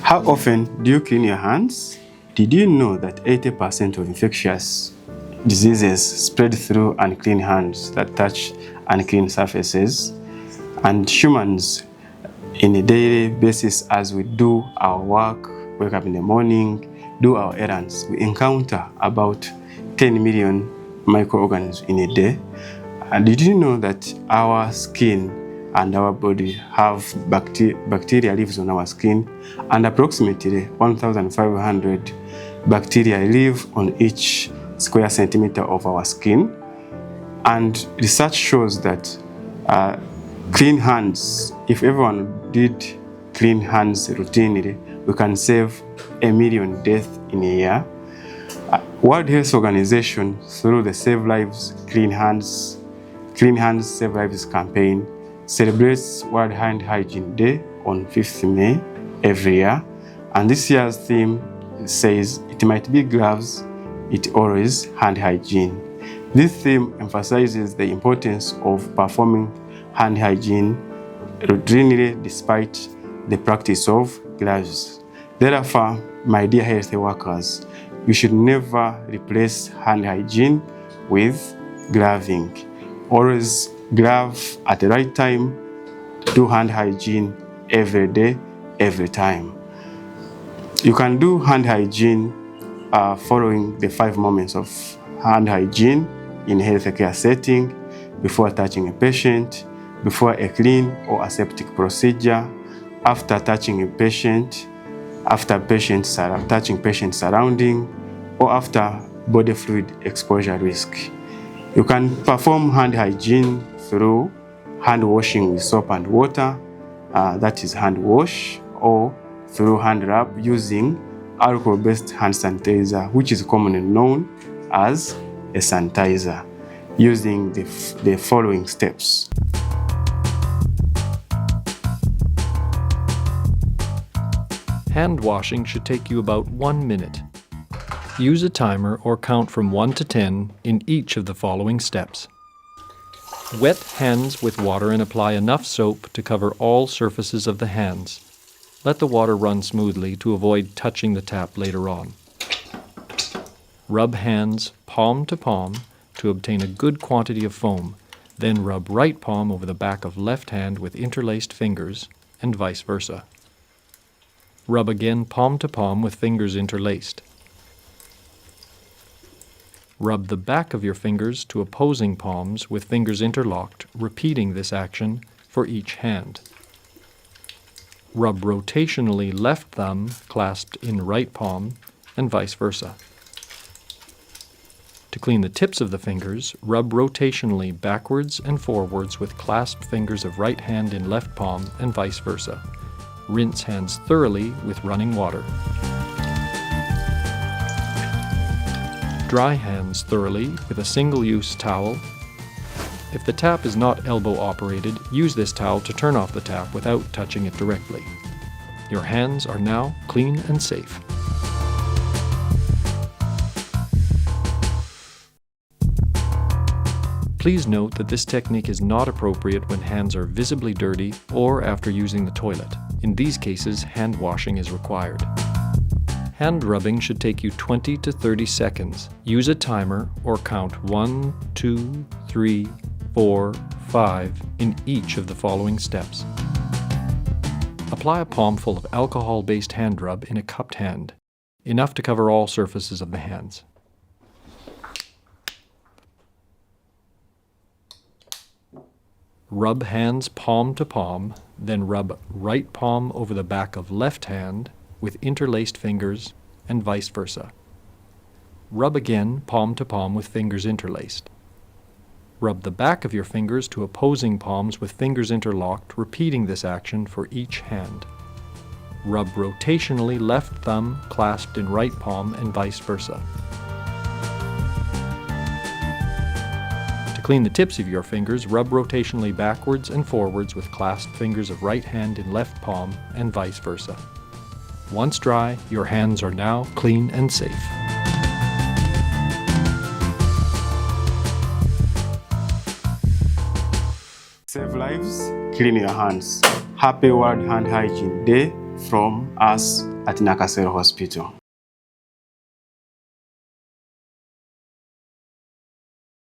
How often do you clean your hands? Did you know that 80% of infectious diseases spread through unclean hands that touch unclean surfaces? And humans, in a daily basis, as we do our work, wake up in the morning, do our errands, we encounter about 10 million microorganisms in a day. And did you know that our skin and our body have bacteria lives on our skin, and approximately 1,500 bacteria live on each square centimeter of our skin? And research shows that clean hands, if everyone did clean hands routinely, we can save 1 million deaths in a year. World Health Organization, through the Save Lives, Clean Hands, Save Lives campaign, celebrates World Hand Hygiene Day on 5th May every year. And this year's theme says, it might be gloves, it always hand hygiene. This theme emphasizes the importance of performing hand hygiene routinely despite the practice of gloves. Therefore, my dear health workers, you should never replace hand hygiene with gloving. Always glove at the right time, do hand hygiene every day, every time. You can do hand hygiene following the 5 moments of hand hygiene in a healthcare setting: before touching a patient, before a clean or aseptic procedure, after touching a patient, after touching patient surrounding, or after body fluid exposure risk. You can perform hand hygiene through hand washing with soap and water, that is hand wash, or through hand rub using alcohol-based hand sanitizer, which is commonly known as a sanitizer, using the following steps. Hand washing should take you about 1 minute. Use a timer or count from 1 to 10 in each of the following steps. Wet hands with water and apply enough soap to cover all surfaces of the hands. Let the water run smoothly to avoid touching the tap later on. Rub hands palm to palm to obtain a good quantity of foam. Then rub right palm over the back of left hand with interlaced fingers, and vice versa. Rub again palm to palm with fingers interlaced. Rub the back of your fingers to opposing palms with fingers interlocked, repeating this action for each hand. Rub rotationally left thumb clasped in right palm, and vice versa. To clean the tips of the fingers, rub rotationally backwards and forwards with clasped fingers of right hand in left palm, and vice versa. Rinse hands thoroughly with running water. Dry hands thoroughly with a single-use towel. If the tap is not elbow-operated, use this towel to turn off the tap without touching it directly. Your hands are now clean and safe. Please note that this technique is not appropriate when hands are visibly dirty or after using the toilet. In these cases, hand washing is required. Hand rubbing should take you 20 to 30 seconds. Use a timer or count 1, 2, 3, 4, 5 in each of the following steps. Apply a palmful of alcohol-based hand rub in a cupped hand, enough to cover all surfaces of the hands. Rub hands palm to palm, then rub right palm over the back of left hand with interlaced fingers, and vice versa. Rub again palm to palm with fingers interlaced. Rub the back of your fingers to opposing palms with fingers interlocked, repeating this action for each hand. Rub rotationally left thumb clasped in right palm, and vice versa. To clean the tips of your fingers, rub rotationally backwards and forwards with clasped fingers of right hand in left palm, and vice versa. Once dry, your hands are now clean and safe. Save lives, clean your hands. Happy World Hand Hygiene Day. from us at Nakasero Hospital.